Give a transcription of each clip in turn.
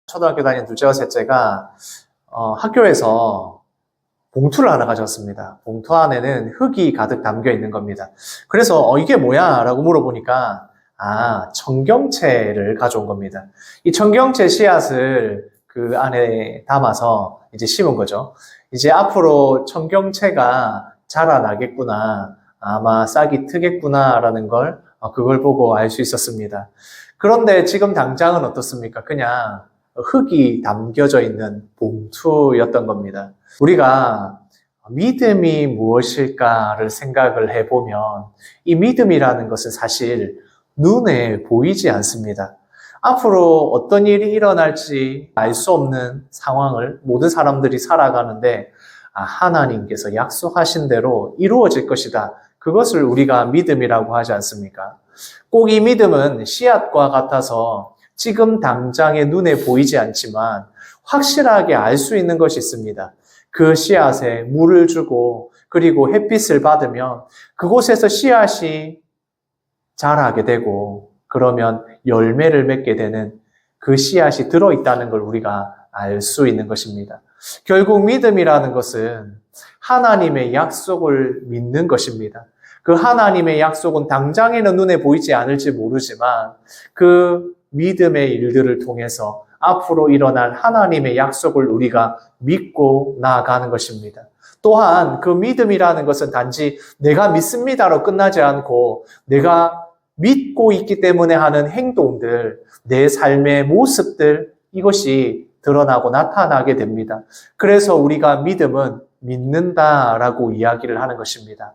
초등학교 다니는 둘째와 셋째가 학교에서 봉투를 하나 가져왔습니다. 봉투 안에는 흙이 가득 담겨 있는 겁니다. 그래서 이게 뭐야? 라고 물어보니까 청경채를 가져온 겁니다. 이 청경채 씨앗을 그 안에 담아서 이제 심은 거죠. 이제 앞으로 청경채가 자라나겠구나, 아마 싹이 트겠구나라는 걸 그걸 보고 알 수 있었습니다. 그런데 지금 당장은 어떻습니까? 그냥 흙이 담겨져 있는 봉투였던 겁니다. 우리가 믿음이 무엇일까를 생각을 해보면 이 믿음이라는 것은 사실 눈에 보이지 않습니다. 앞으로 어떤 일이 일어날지 알 수 없는 상황을 모든 사람들이 살아가는데 하나님께서 약속하신 대로 이루어질 것이다. 그것을 우리가 믿음이라고 하지 않습니까? 꼭 이 믿음은 씨앗과 같아서 지금 당장의 눈에 보이지 않지만 확실하게 알 수 있는 것이 있습니다. 그 씨앗에 물을 주고 그리고 햇빛을 받으면 그곳에서 씨앗이 자라게 되고 그러면 열매를 맺게 되는 그 씨앗이 들어있다는 걸 우리가 알 수 있는 것입니다. 결국 믿음이라는 것은 하나님의 약속을 믿는 것입니다. 그 하나님의 약속은 당장에는 눈에 보이지 않을지 모르지만 그 믿음의 일들을 통해서 앞으로 일어날 하나님의 약속을 우리가 믿고 나아가는 것입니다. 또한 그 믿음이라는 것은 단지 내가 믿습니다로 끝나지 않고 내가 믿고 있기 때문에 하는 행동들, 내 삶의 모습들, 이것이 드러나고 나타나게 됩니다. 그래서 우리가 믿음은 믿는다라고 이야기를 하는 것입니다.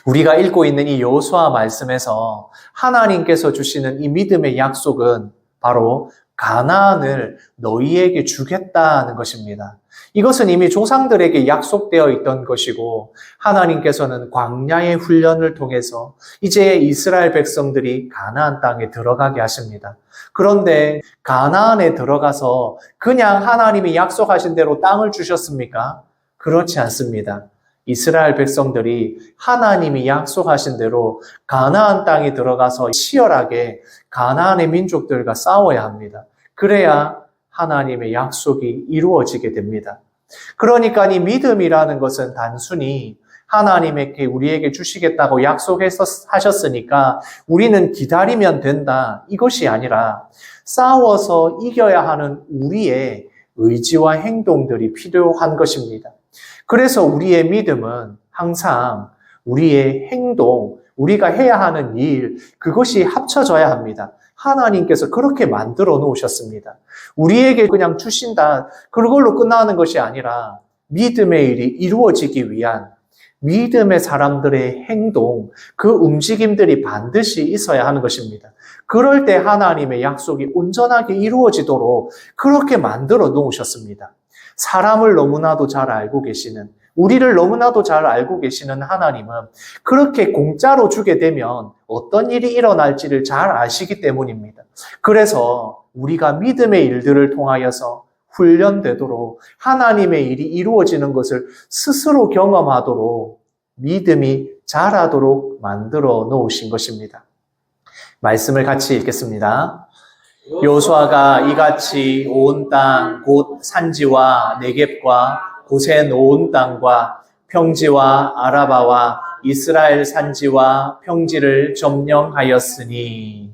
우리가 읽고 있는 이 여호수아 말씀에서 하나님께서 주시는 이 믿음의 약속은 바로 가나안을 너희에게 주겠다는 것입니다. 이것은 이미 조상들에게 약속되어 있던 것이고 하나님께서는 광야의 훈련을 통해서 이제 이스라엘 백성들이 가나안 땅에 들어가게 하십니다. 그런데 가나안에 들어가서 그냥 하나님이 약속하신 대로 땅을 주셨습니까? 그렇지 않습니다. 이스라엘 백성들이 하나님이 약속하신 대로 가나안 땅에 들어가서 치열하게 가나안의 민족들과 싸워야 합니다. 그래야 하나님의 약속이 이루어지게 됩니다. 그러니까 이 믿음이라는 것은 단순히 하나님에게 우리에게 주시겠다고 약속하셨으니까 우리는 기다리면 된다. 이것이 아니라 싸워서 이겨야 하는 우리의 의지와 행동들이 필요한 것입니다. 그래서 우리의 믿음은 항상 우리의 행동, 우리가 해야 하는 일, 그것이 합쳐져야 합니다. 하나님께서 그렇게 만들어 놓으셨습니다. 우리에게 그냥 주신다, 그걸로 끝나는 것이 아니라 믿음의 일이 이루어지기 위한 믿음의 사람들의 행동, 그 움직임들이 반드시 있어야 하는 것입니다. 그럴 때 하나님의 약속이 온전하게 이루어지도록 그렇게 만들어 놓으셨습니다. 사람을 너무나도 잘 알고 계시는, 우리를 너무나도 잘 알고 계시는 하나님은 그렇게 공짜로 주게 되면 어떤 일이 일어날지를 잘 아시기 때문입니다. 그래서 우리가 믿음의 일들을 통하여서 훈련되도록 하나님의 일이 이루어지는 것을 스스로 경험하도록 믿음이 자라도록 만들어 놓으신 것입니다. 말씀을 같이 읽겠습니다. 여호수아가 이같이 온 땅 곧 산지와 네겝과 고센 온 땅과 평지와 아라바와 이스라엘 산지와 평지를 점령하였으니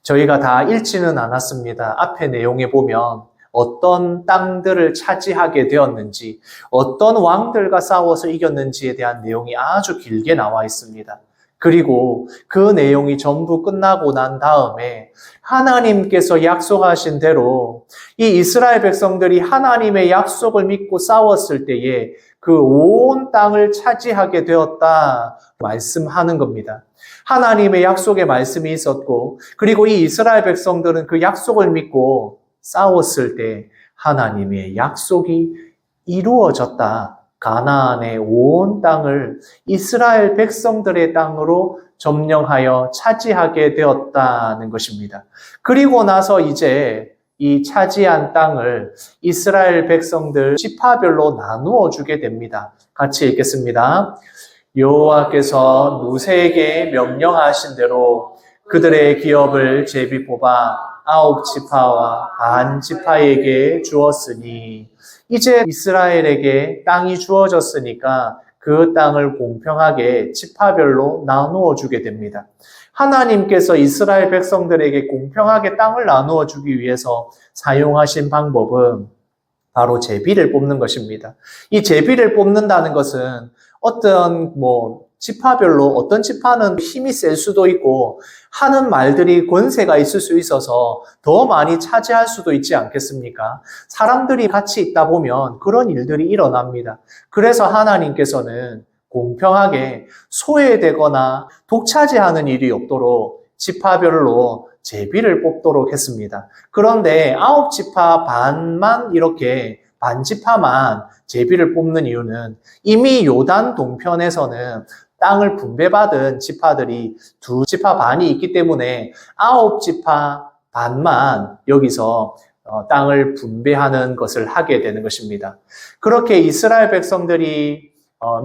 저희가 다 읽지는 않았습니다. 앞에 내용에 보면 어떤 땅들을 차지하게 되었는지 어떤 왕들과 싸워서 이겼는지에 대한 내용이 아주 길게 나와 있습니다. 그리고 그 내용이 전부 끝나고 난 다음에 하나님께서 약속하신 대로 이 이스라엘 백성들이 하나님의 약속을 믿고 싸웠을 때에 그 온 땅을 차지하게 되었다 말씀하는 겁니다. 하나님의 약속의 말씀이 있었고 그리고 이 이스라엘 백성들은 그 약속을 믿고 싸웠을 때 하나님의 약속이 이루어졌다. 가나안의 온 땅을 이스라엘 백성들의 땅으로 점령하여 차지하게 되었다는 것입니다. 그리고 나서 이제 이 차지한 땅을 이스라엘 백성들 지파별로 나누어 주게 됩니다. 같이 읽겠습니다. 여호와께서 모세에게 명령하신 대로 그들의 기업을 제비 뽑아 아홉 지파와 반 지파에게 주었으니 이제 이스라엘에게 땅이 주어졌으니까 그 땅을 공평하게 지파별로 나누어 주게 됩니다. 하나님께서 이스라엘 백성들에게 공평하게 땅을 나누어 주기 위해서 사용하신 방법은 바로 제비를 뽑는 것입니다. 이 제비를 뽑는다는 것은 어떤 지파별로 어떤 지파는 힘이 셀 수도 있고 하는 말들이 권세가 있을 수 있어서 더 많이 차지할 수도 있지 않겠습니까? 사람들이 같이 있다 보면 그런 일들이 일어납니다. 그래서 하나님께서는 공평하게 소외되거나 독차지하는 일이 없도록 지파별로 제비를 뽑도록 했습니다. 그런데 아홉 지파 반만 이렇게 반지파만 제비를 뽑는 이유는 이미 요단 동편에서는 땅을 분배받은 지파들이 두 지파 반이 있기 때문에 아홉 지파 반만 여기서 땅을 분배하는 것을 하게 되는 것입니다. 그렇게 이스라엘 백성들이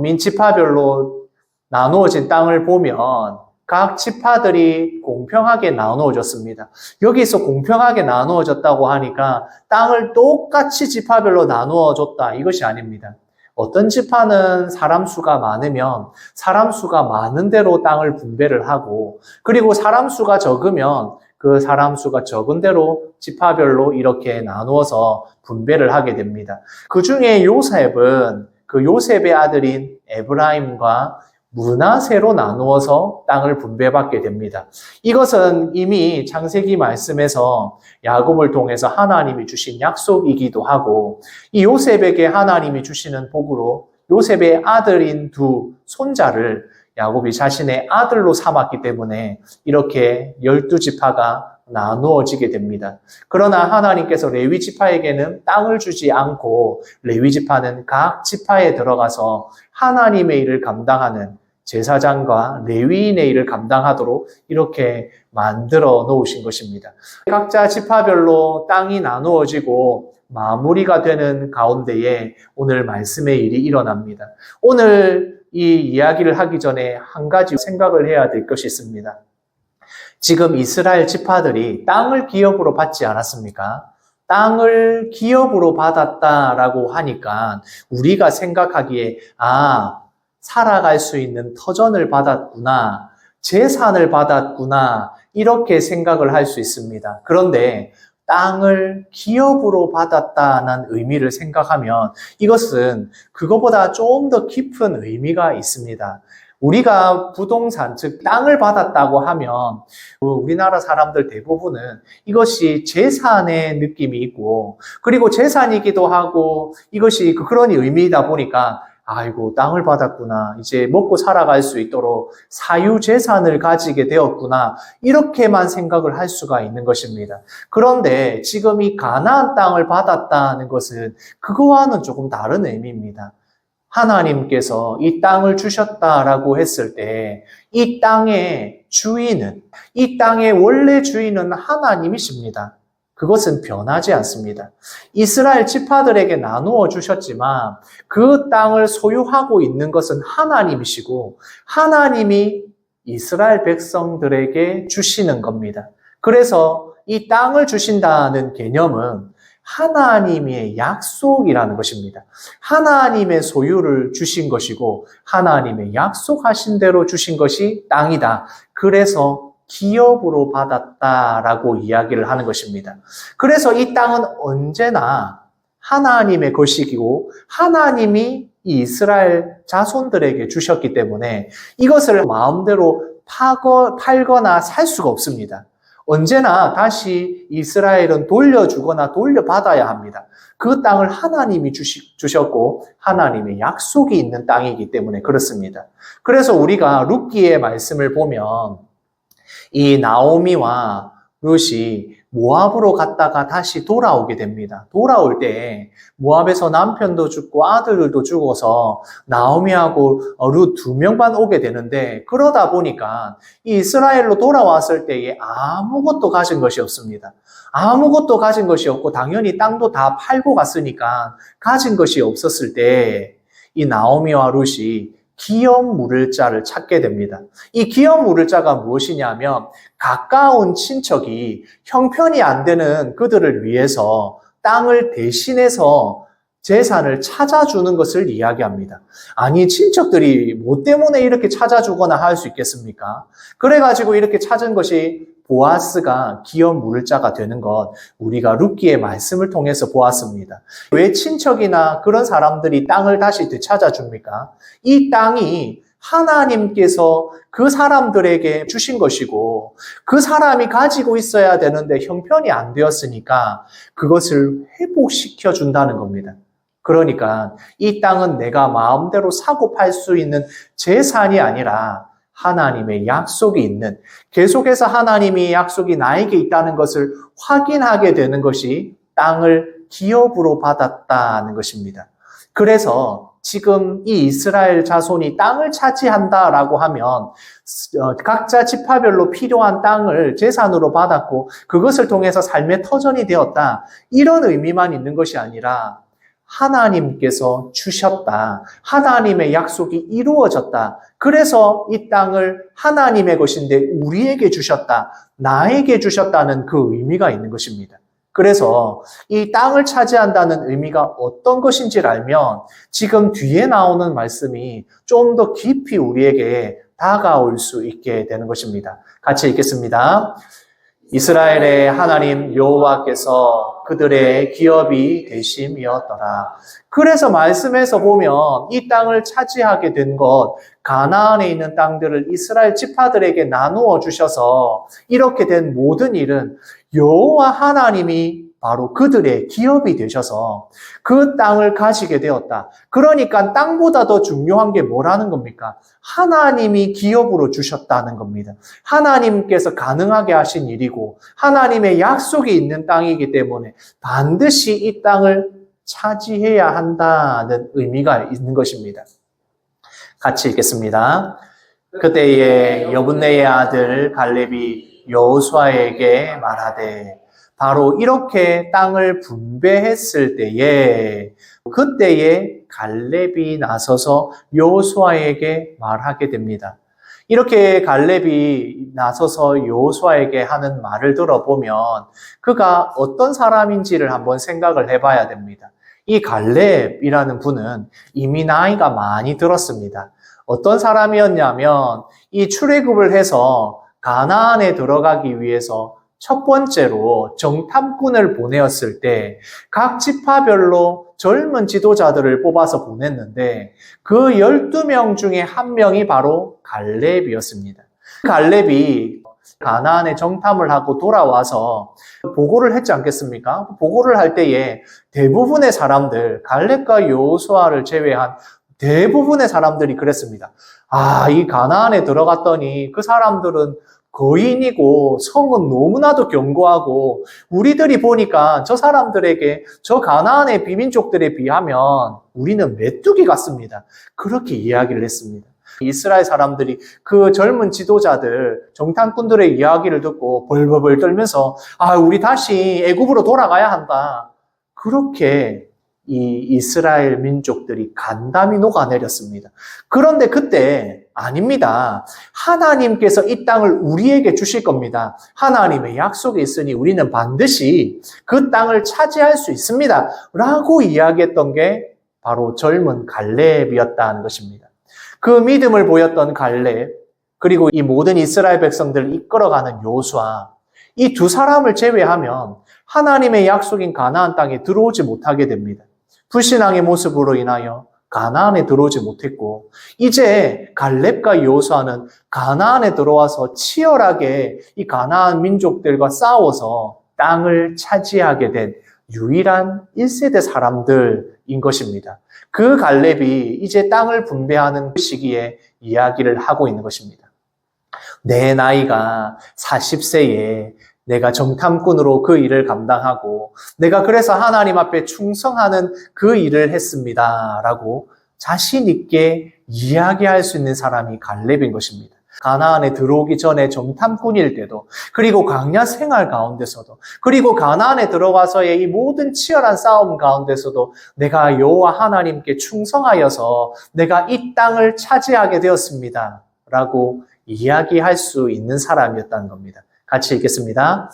민지파별로 나누어진 땅을 보면 각 지파들이 공평하게 나누어졌습니다. 여기서 공평하게 나누어졌다고 하니까 땅을 똑같이 지파별로 나누어줬다 이것이 아닙니다. 어떤 지파는 사람 수가 많으면 사람 수가 많은 대로 땅을 분배를 하고 그리고 사람 수가 적으면 그 사람 수가 적은 대로 지파별로 이렇게 나누어서 분배를 하게 됩니다. 그 중에 요셉은 그 요셉의 아들인 에브라임과 므낫세로 나누어서 땅을 분배받게 됩니다. 이것은 이미 창세기 말씀에서 야곱을 통해서 하나님이 주신 약속이기도 하고 이 요셉에게 하나님이 주시는 복으로 요셉의 아들인 두 손자를 야곱이 자신의 아들로 삼았기 때문에 이렇게 12지파가 나누어지게 됩니다. 그러나 하나님께서 레위 지파에게는 땅을 주지 않고 레위 지파는 각 지파에 들어가서 하나님의 일을 감당하는 제사장과 레위인의 일을 감당하도록 이렇게 만들어 놓으신 것입니다. 각자 지파별로 땅이 나누어지고 마무리가 되는 가운데에 오늘 말씀의 일이 일어납니다. 오늘 이 이야기를 하기 전에 한 가지 생각을 해야 될 것이 있습니다. 지금 이스라엘 지파들이 땅을 기업으로 받지 않았습니까? 땅을 기업으로 받았다라고 하니까 우리가 생각하기에 살아갈 수 있는 터전을 받았구나, 재산을 받았구나 이렇게 생각을 할 수 있습니다. 그런데 땅을 기업으로 받았다는 의미를 생각하면 이것은 그거보다 좀 더 깊은 의미가 있습니다. 우리가 부동산, 즉 땅을 받았다고 하면 우리나라 사람들 대부분은 이것이 재산의 느낌이 있고 그리고 재산이기도 하고 이것이 그런 의미이다 보니까 아이고 땅을 받았구나, 이제 먹고 살아갈 수 있도록 사유재산을 가지게 되었구나 이렇게만 생각을 할 수가 있는 것입니다. 그런데 지금 이 가나안 땅을 받았다는 것은 그거와는 조금 다른 의미입니다. 하나님께서 이 땅을 주셨다라고 했을 때 이 땅의 주인은, 이 땅의 원래 주인은 하나님이십니다. 그것은 변하지 않습니다. 이스라엘 지파들에게 나누어 주셨지만 그 땅을 소유하고 있는 것은 하나님이시고 하나님이 이스라엘 백성들에게 주시는 겁니다. 그래서 이 땅을 주신다는 개념은 하나님의 약속이라는 것입니다. 하나님의 소유를 주신 것이고 하나님의 약속하신 대로 주신 것이 땅이다. 그래서 기업으로 받았다라고 이야기를 하는 것입니다. 그래서 이 땅은 언제나 하나님의 것이고 하나님이 이스라엘 자손들에게 주셨기 때문에 이것을 마음대로 팔거나 살 수가 없습니다. 언제나 다시 이스라엘은 돌려주거나 돌려받아야 합니다. 그 땅을 하나님이 주셨고 하나님의 약속이 있는 땅이기 때문에 그렇습니다. 그래서 우리가 룻기의 말씀을 보면 이 나오미와 룻이 모압으로 갔다가 다시 돌아오게 됩니다. 돌아올 때 모압에서 남편도 죽고 아들들도 죽어서 나오미하고 룻 2명만 오게 되는데 그러다 보니까 이 이스라엘로 돌아왔을 때에 아무것도 가진 것이 없습니다. 아무것도 가진 것이 없고 당연히 땅도 다 팔고 갔으니까 가진 것이 없었을 때 이 나오미와 룻이 기업 물을 자를 찾게 됩니다. 이 기업 물을 자가 무엇이냐면 가까운 친척이 형편이 안 되는 그들을 위해서 땅을 대신해서 재산을 찾아주는 것을 이야기합니다. 아니, 친척들이 뭐 때문에 이렇게 찾아주거나 할 수 있겠습니까? 그래가지고 이렇게 찾은 것이 보아스가 기업 물을 자가 되는 것, 우리가 룻기의 말씀을 통해서 보았습니다. 왜 친척이나 그런 사람들이 땅을 다시 되찾아줍니까? 이 땅이 하나님께서 그 사람들에게 주신 것이고 그 사람이 가지고 있어야 되는데 형편이 안 되었으니까 그것을 회복시켜 준다는 겁니다. 그러니까 이 땅은 내가 마음대로 사고 팔 수 있는 재산이 아니라 하나님의 약속이 있는, 계속해서 하나님의 약속이 나에게 있다는 것을 확인하게 되는 것이 땅을 기업으로 받았다는 것입니다. 그래서 지금 이 이스라엘 자손이 땅을 차지한다라고 하면 각자 지파별로 필요한 땅을 재산으로 받았고 그것을 통해서 삶의 터전이 되었다, 이런 의미만 있는 것이 아니라 하나님께서 주셨다, 하나님의 약속이 이루어졌다, 그래서 이 땅을 하나님의 것인데 우리에게 주셨다, 나에게 주셨다는 그 의미가 있는 것입니다. 그래서 이 땅을 차지한다는 의미가 어떤 것인지를 알면 지금 뒤에 나오는 말씀이 좀 더 깊이 우리에게 다가올 수 있게 되는 것입니다. 같이 읽겠습니다. 이스라엘의 하나님 여호와께서 그들의 기업이 되심이었더라. 그래서 말씀에서 보면 이 땅을 차지하게 된 것, 가나안에 있는 땅들을 이스라엘 지파들에게 나누어 주셔서 이렇게 된 모든 일은 여호와 하나님이 바로 그들의 기업이 되셔서 그 땅을 가지게 되었다. 그러니까 땅보다 더 중요한 게 뭐라는 겁니까? 하나님이 기업으로 주셨다는 겁니다. 하나님께서 가능하게 하신 일이고 하나님의 약속이 있는 땅이기 때문에 반드시 이 땅을 차지해야 한다는 의미가 있는 것입니다. 같이 읽겠습니다. 그때에 여분네의 아들 갈렙이 여호수아에게 말하되, 바로 이렇게 땅을 분배했을 때에 그때에 갈렙이 나서서 여호수아에게 말하게 됩니다. 이렇게 갈렙이 나서서 여호수아에게 하는 말을 들어보면 그가 어떤 사람인지를 한번 생각을 해봐야 됩니다. 이 갈렙이라는 분은 이미 나이가 많이 들었습니다. 어떤 사람이었냐면 이 출애굽을 해서 가나안에 들어가기 위해서 첫 번째로 정탐꾼을 보내었을 때 각 지파별로 젊은 지도자들을 뽑아서 보냈는데 그 12명 중에 한 명이 바로 갈렙이었습니다. 갈렙이 가나안에 정탐을 하고 돌아와서 보고를 했지 않겠습니까? 보고를 할 때에 대부분의 사람들, 갈렙과 여호수아를 제외한 대부분의 사람들이 그랬습니다. 이 가나안에 들어갔더니 그 사람들은 거인이고 성은 너무나도 견고하고 우리들이 보니까 저 사람들에게, 저 가나안의 비민족들에 비하면 우리는 메뚜기 같습니다. 그렇게 이야기를 했습니다. 이스라엘 사람들이 그 젊은 지도자들, 정탐꾼들의 이야기를 듣고 벌벌벌 떨면서 우리 다시 애굽으로 돌아가야 한다, 그렇게 이 이스라엘 민족들이 간담이 녹아내렸습니다. 그런데 그때 아닙니다. 하나님께서 이 땅을 우리에게 주실 겁니다. 하나님의 약속이 있으니 우리는 반드시 그 땅을 차지할 수 있습니다. 라고 이야기했던 게 바로 젊은 갈렙이었다는 것입니다. 그 믿음을 보였던 갈렙, 그리고 이 모든 이스라엘 백성들을 이끌어가는 여호수아, 이 두 사람을 제외하면 하나님의 약속인 가나안 땅에 들어오지 못하게 됩니다. 불신앙의 모습으로 인하여 가나안에 들어오지 못했고, 이제 갈렙과 여호수아는 가나안에 들어와서 치열하게 이 가나안 민족들과 싸워서 땅을 차지하게 된 유일한 1세대 사람들인 것입니다. 그 갈렙이 이제 땅을 분배하는 시기에 이야기를 하고 있는 것입니다. 내 나이가 40세에 내가 정탐꾼으로 그 일을 감당하고 내가 그래서 하나님 앞에 충성하는 그 일을 했습니다 라고 자신 있게 이야기할 수 있는 사람이 갈렙인 것입니다. 가나안에 들어오기 전에 정탐꾼일 때도, 그리고 광야 생활 가운데서도, 그리고 가나안에 들어가서의 이 모든 치열한 싸움 가운데서도 내가 여호와 하나님께 충성하여서 내가 이 땅을 차지하게 되었습니다 라고 이야기할 수 있는 사람이었다는 겁니다. 같이 읽겠습니다.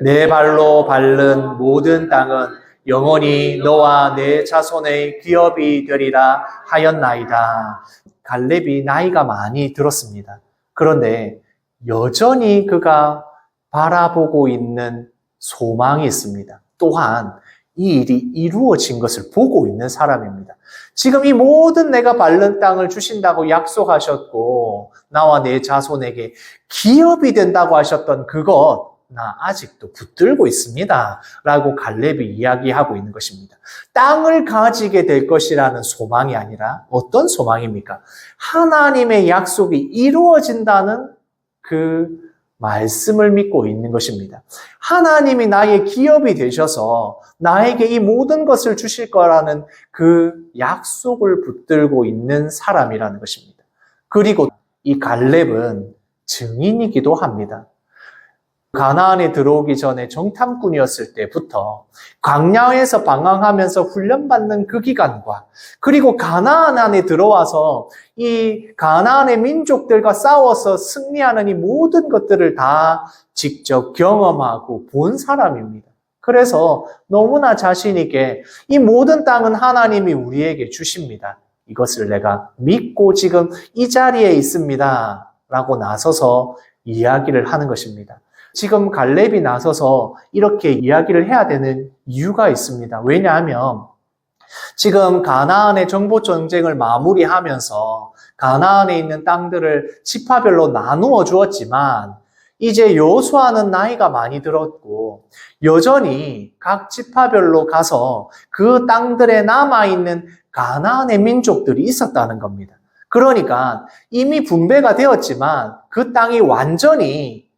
내 발로 밟는 모든 땅은 영원히 너와 내 자손의 기업이 되리라 하였나이다. 갈렙이 나이가 많이 들었습니다. 그런데 여전히 그가 바라보고 있는 소망이 있습니다. 또한 이 일이 이루어진 것을 보고 있는 사람입니다. 지금 이 모든 내가 밟는 땅을 주신다고 약속하셨고 나와 내 자손에게 기업이 된다고 하셨던 그것 나 아직도 붙들고 있습니다 라고 갈렙이 이야기하고 있는 것입니다. 땅을 가지게 될 것이라는 소망이 아니라 어떤 소망입니까? 하나님의 약속이 이루어진다는 그 말씀을 믿고 있는 것입니다. 하나님이 나의 기업이 되셔서 나에게 이 모든 것을 주실 거라는 그 약속을 붙들고 있는 사람이라는 것입니다. 그리고 이 갈렙은 증인이기도 합니다. 가나안에 들어오기 전에 정탐꾼이었을 때부터 광야에서 방황하면서 훈련받는 그 기간과 그리고 가나안 안에 들어와서 이 가나안의 민족들과 싸워서 승리하는 이 모든 것들을 다 직접 경험하고 본 사람입니다. 그래서 너무나 자신 있게 이 모든 땅은 하나님이 우리에게 주십니다. 이것을 내가 믿고 지금 이 자리에 있습니다 라고 나서서 이야기를 하는 것입니다. 지금 갈렙이 나서서 이렇게 이야기를 해야 되는 이유가 있습니다. 왜냐하면 지금 가나안의 정복 전쟁을 마무리하면서 가나안에 있는 땅들을 지파별로 나누어 주었지만 이제 여호수아는 나이가 많이 들었고 여전히 각 지파별로 가서 그 땅들에 남아있는 가나안의 민족들이 있었다는 겁니다. 그러니까 이미 분배가 되었지만 그 땅이 완전히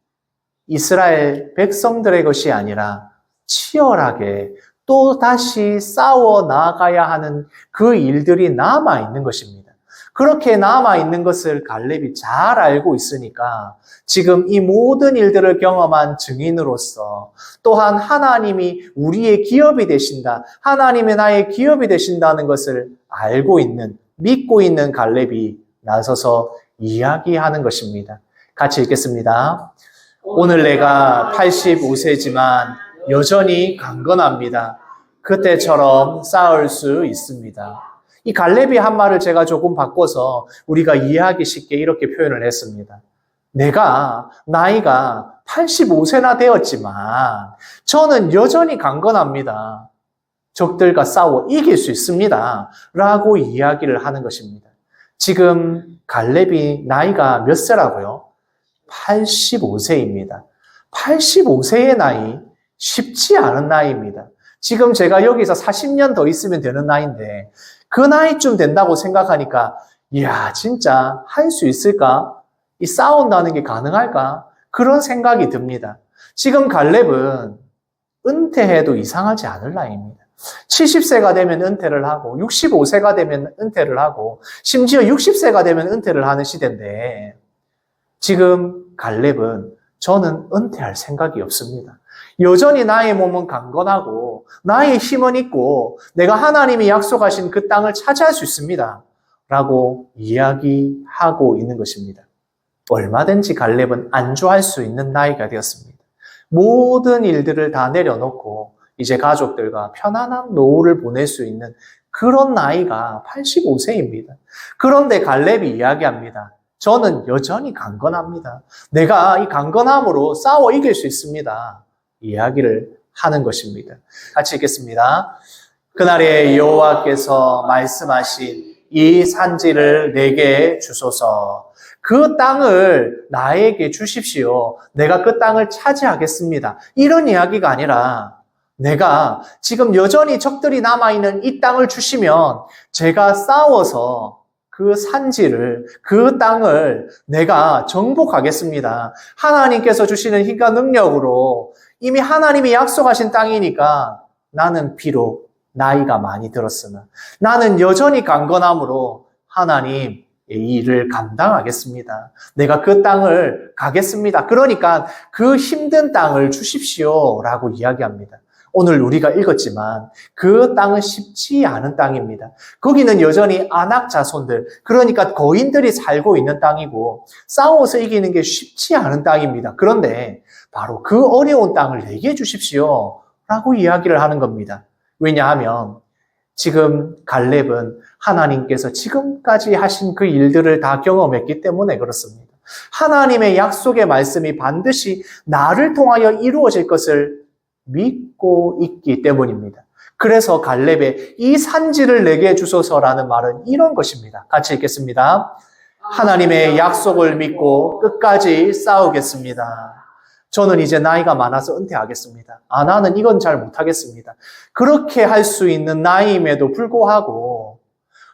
이스라엘 백성들의 것이 아니라 치열하게 또 다시 싸워 나가야 하는 그 일들이 남아있는 것입니다. 그렇게 남아있는 것을 갈렙이 잘 알고 있으니까 지금 이 모든 일들을 경험한 증인으로서 또한 하나님이 우리의 기업이 되신다, 하나님의 나의 기업이 되신다는 것을 알고 있는, 믿고 있는 갈렙이 나서서 이야기하는 것입니다. 같이 읽겠습니다. 오늘 내가 85세지만 여전히 강건합니다. 그때처럼 싸울 수 있습니다. 이 갈렙이 한 말을 제가 조금 바꿔서 우리가 이해하기 쉽게 이렇게 표현을 했습니다. 내가 나이가 85세나 되었지만 저는 여전히 강건합니다. 적들과 싸워 이길 수 있습니다. 라고 이야기를 하는 것입니다. 지금 갈렙이 나이가 몇 세라고요? 85세입니다. 85세의 나이 쉽지 않은 나이입니다. 지금 제가 여기서 40년 더 있으면 되는 나이인데 그 나이쯤 된다고 생각하니까 이야 진짜 할 수 있을까? 이 싸운다는 게 가능할까? 그런 생각이 듭니다. 지금 갈렙은 은퇴해도 이상하지 않을 나이입니다. 70세가 되면 은퇴를 하고 65세가 되면 은퇴를 하고 심지어 60세가 되면 은퇴를 하는 시대인데 지금 갈렙은 저는 은퇴할 생각이 없습니다. 여전히 나의 몸은 강건하고 나의 힘은 있고 내가 하나님이 약속하신 그 땅을 차지할 수 있습니다. 라고 이야기하고 있는 것입니다. 얼마든지 갈렙은 안주할 수 있는 나이가 되었습니다. 모든 일들을 다 내려놓고 이제 가족들과 편안한 노후를 보낼 수 있는 그런 나이가 85세입니다. 그런데 갈렙이 이야기합니다. 저는 여전히 강건합니다. 내가 이 강건함으로 싸워 이길 수 있습니다. 이야기를 하는 것입니다. 같이 읽겠습니다. 그날에 여호와께서 말씀하신 이 산지를 내게 주소서. 그 땅을 나에게 주십시오. 내가 그 땅을 차지하겠습니다. 이런 이야기가 아니라 내가 지금 여전히 적들이 남아있는 이 땅을 주시면 제가 싸워서 그 산지를, 그 땅을 내가 정복하겠습니다. 하나님께서 주시는 힘과 능력으로 이미 하나님이 약속하신 땅이니까 나는 비록 나이가 많이 들었으나 나는 여전히 강건함으로 하나님 이 일을 감당하겠습니다. 내가 그 땅을 가겠습니다. 그러니까 그 힘든 땅을 주십시오 라고 이야기합니다. 오늘 우리가 읽었지만 그 땅은 쉽지 않은 땅입니다. 거기는 여전히 아낙 자손들, 그러니까 거인들이 살고 있는 땅이고 싸워서 이기는 게 쉽지 않은 땅입니다. 그런데 바로 그 어려운 땅을 내게 주십시오 라고 이야기를 하는 겁니다. 왜냐하면 지금 갈렙은 하나님께서 지금까지 하신 그 일들을 다 경험했기 때문에 그렇습니다. 하나님의 약속의 말씀이 반드시 나를 통하여 이루어질 것을 믿고 있기 때문입니다. 그래서 갈렙의 이 산지를 내게 주소서라는 말은 이런 것입니다. 같이 읽겠습니다. 하나님의 약속을 믿고 끝까지 싸우겠습니다. 저는 이제 나이가 많아서 은퇴하겠습니다. 나는 이건 잘 못하겠습니다. 그렇게 할 수 있는 나이임에도 불구하고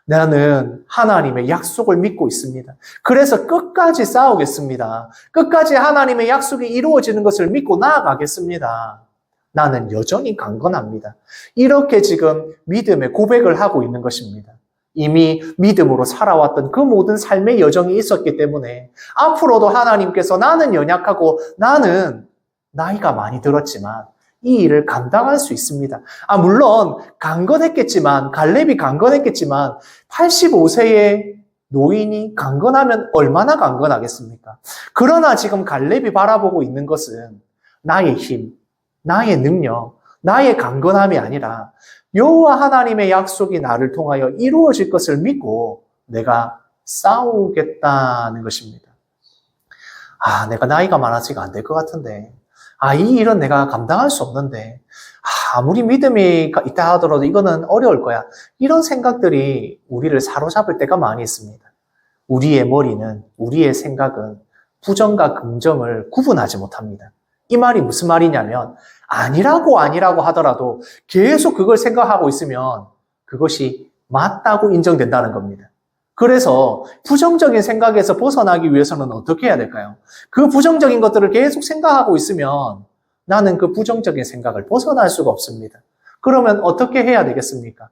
나는 하나님의 약속을 믿고 있습니다. 그래서 끝까지 싸우겠습니다. 끝까지 하나님의 약속이 이루어지는 것을 믿고 나아가겠습니다. 나는 여전히 강건합니다. 이렇게 지금 믿음의 고백을 하고 있는 것입니다. 이미 믿음으로 살아왔던 그 모든 삶의 여정이 있었기 때문에 앞으로도 하나님께서 나는 연약하고 나는 나이가 많이 들었지만 이 일을 감당할 수 있습니다. 물론 강건했겠지만 갈렙이 강건했겠지만 85세의 노인이 강건하면 얼마나 강건하겠습니까? 그러나 지금 갈렙이 바라보고 있는 것은 나의 힘, 나의 능력, 나의 강건함이 아니라 여호와 하나님의 약속이 나를 통하여 이루어질 것을 믿고 내가 싸우겠다는 것입니다. 내가 나이가 많아서 이거 안 될 것 같은데, 이 일은 내가 감당할 수 없는데, 아무리 믿음이 있다 하더라도 이거는 어려울 거야. 이런 생각들이 우리를 사로잡을 때가 많이 있습니다. 우리의 머리는, 우리의 생각은 부정과 긍정을 구분하지 못합니다. 이 말이 무슨 말이냐면 아니라고 하더라도 계속 그걸 생각하고 있으면 그것이 맞다고 인정된다는 겁니다. 그래서 부정적인 생각에서 벗어나기 위해서는 어떻게 해야 될까요? 그 부정적인 것들을 계속 생각하고 있으면 나는 그 부정적인 생각을 벗어날 수가 없습니다. 그러면 어떻게 해야 되겠습니까?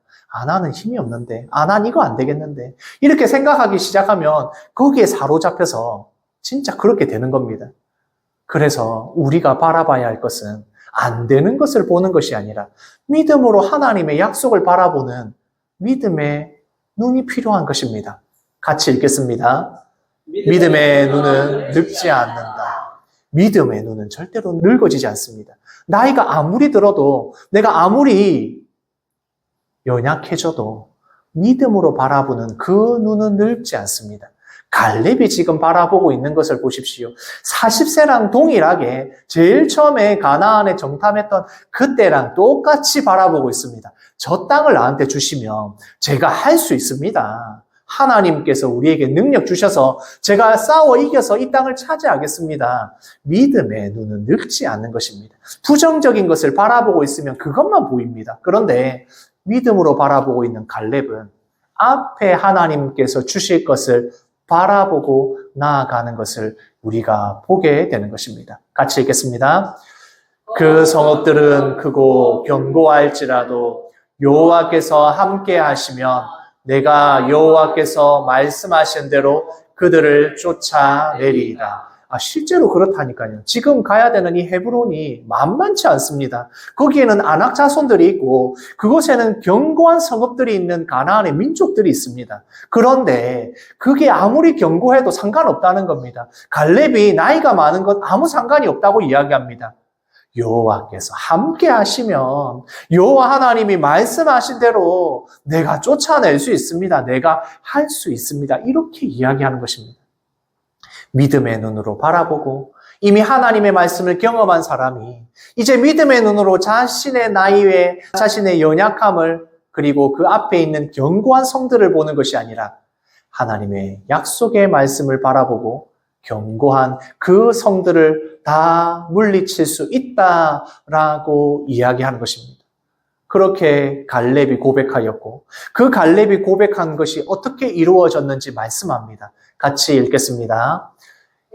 나는 힘이 없는데, 난 이거 안 되겠는데 이렇게 생각하기 시작하면 거기에 사로잡혀서 진짜 그렇게 되는 겁니다. 그래서 우리가 바라봐야 할 것은 안 되는 것을 보는 것이 아니라 믿음으로 하나님의 약속을 바라보는 믿음의 눈이 필요한 것입니다. 같이 읽겠습니다. 믿음의 눈은 늙지 않는다. 믿음의 눈은 절대로 늙어지지 않습니다. 나이가 아무리 들어도 내가 아무리 연약해져도 믿음으로 바라보는 그 눈은 늙지 않습니다. 갈렙이 지금 바라보고 있는 것을 보십시오. 40세랑 동일하게 제일 처음에 가나안에 정탐했던 그때랑 똑같이 바라보고 있습니다. 저 땅을 나한테 주시면 제가 할 수 있습니다. 하나님께서 우리에게 능력 주셔서 제가 싸워 이겨서 이 땅을 차지하겠습니다. 믿음의 눈은 늙지 않는 것입니다. 부정적인 것을 바라보고 있으면 그것만 보입니다. 그런데 믿음으로 바라보고 있는 갈렙은 앞에 하나님께서 주실 것을 바라보고 나아가는 것을 우리가 보게 되는 것입니다. 같이 읽겠습니다. 그 성읍들은 크고 견고할지라도 여호와께서 함께 하시면 내가 여호와께서 말씀하신 대로 그들을 쫓아내리이다. 실제로 그렇다니까요. 지금 가야 되는 이 헤브론이 만만치 않습니다. 거기에는 아낙 자손들이 있고 그곳에는 견고한 성읍들이 있는 가나안의 민족들이 있습니다. 그런데 그게 아무리 견고해도 상관없다는 겁니다. 갈렙이 나이가 많은 것 아무 상관이 없다고 이야기합니다. 여호와께서 함께 하시면 여호와 하나님이 말씀하신 대로 내가 쫓아낼 수 있습니다. 내가 할 수 있습니다. 이렇게 이야기하는 것입니다. 믿음의 눈으로 바라보고 이미 하나님의 말씀을 경험한 사람이 이제 믿음의 눈으로 자신의 나이에 자신의 연약함을 그리고 그 앞에 있는 견고한 성들을 보는 것이 아니라 하나님의 약속의 말씀을 바라보고 견고한 그 성들을 다 물리칠 수 있다라고 이야기하는 것입니다. 그렇게 갈렙이 고백하였고 그 갈렙이 고백한 것이 어떻게 이루어졌는지 말씀합니다. 같이 읽겠습니다.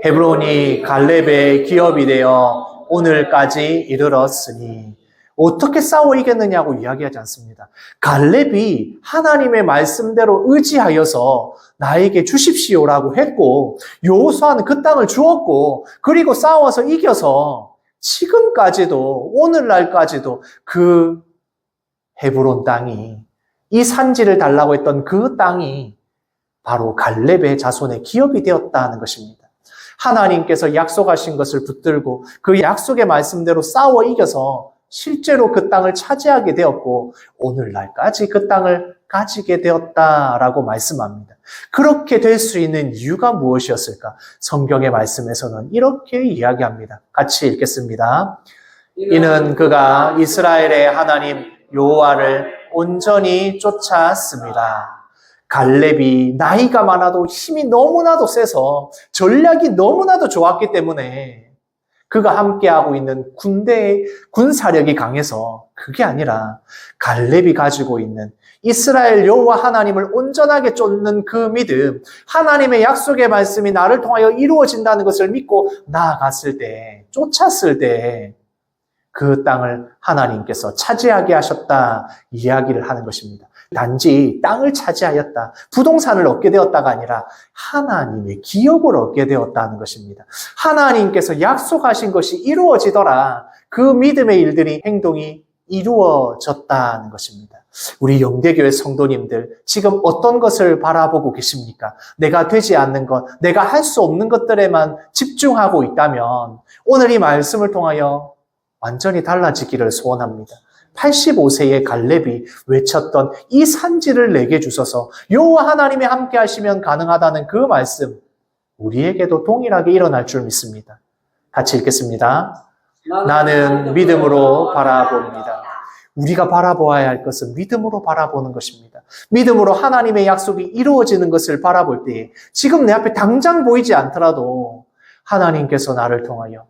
헤브론이 갈렙의 기업이 되어 오늘까지 이르렀으니 어떻게 싸워 이겼느냐고 이야기하지 않습니다. 갈렙이 하나님의 말씀대로 의지하여서 나에게 주십시오라고 했고, 여호수아는 그 땅을 주었고, 그리고 싸워서 이겨서 지금까지도, 오늘날까지도 그 헤브론 땅이, 이 산지를 달라고 했던 그 땅이 바로 갈렙의 자손의 기업이 되었다는 것입니다. 하나님께서 약속하신 것을 붙들고 그 약속의 말씀대로 싸워 이겨서 실제로 그 땅을 차지하게 되었고 오늘날까지 그 땅을 가지게 되었다라고 말씀합니다. 그렇게 될 수 있는 이유가 무엇이었을까? 성경의 말씀에서는 이렇게 이야기합니다. 같이 읽겠습니다. 이는 그가 이스라엘의 하나님 여호와를 온전히 쫓았습니다. 갈렙이 나이가 많아도 힘이 너무나도 세서 전략이 너무나도 좋았기 때문에 그가 함께하고 있는 군대의 군사력이 강해서 그게 아니라 갈렙이 가지고 있는 이스라엘 여호와 하나님을 온전하게 쫓는 그 믿음, 하나님의 약속의 말씀이 나를 통하여 이루어진다는 것을 믿고 나아갔을 때, 쫓았을 때 그 땅을 하나님께서 차지하게 하셨다 이야기를 하는 것입니다. 단지 땅을 차지하였다, 부동산을 얻게 되었다가 아니라 하나님의 기업을 얻게 되었다는 것입니다. 하나님께서 약속하신 것이 이루어지더라. 그 믿음의 일들이, 행동이 이루어졌다는 것입니다. 우리 영대교회 성도님들, 지금 어떤 것을 바라보고 계십니까? 내가 되지 않는 것, 내가 할 수 없는 것들에만 집중하고 있다면 오늘 이 말씀을 통하여 완전히 달라지기를 소원합니다. 85세의 갈렙이 외쳤던 이 산지를 내게 주소서, 여호와 하나님이 함께 하시면 가능하다는 그 말씀, 우리에게도 동일하게 일어날 줄 믿습니다. 같이 읽겠습니다. 나는 믿음으로 바라봅니다. 우리가 바라보아야 할 것은 믿음으로 바라보는 것입니다. 믿음으로 하나님의 약속이 이루어지는 것을 바라볼 때 지금 내 앞에 당장 보이지 않더라도 하나님께서 나를 통하여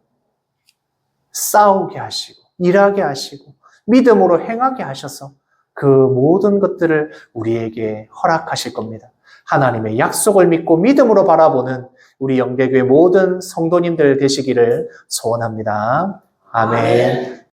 싸우게 하시고 일하게 하시고 믿음으로 행하게 하셔서 그 모든 것들을 우리에게 허락하실 겁니다. 하나님의 약속을 믿고 믿음으로 바라보는 우리 영대교회 모든 성도님들 되시기를 소원합니다. 아멘.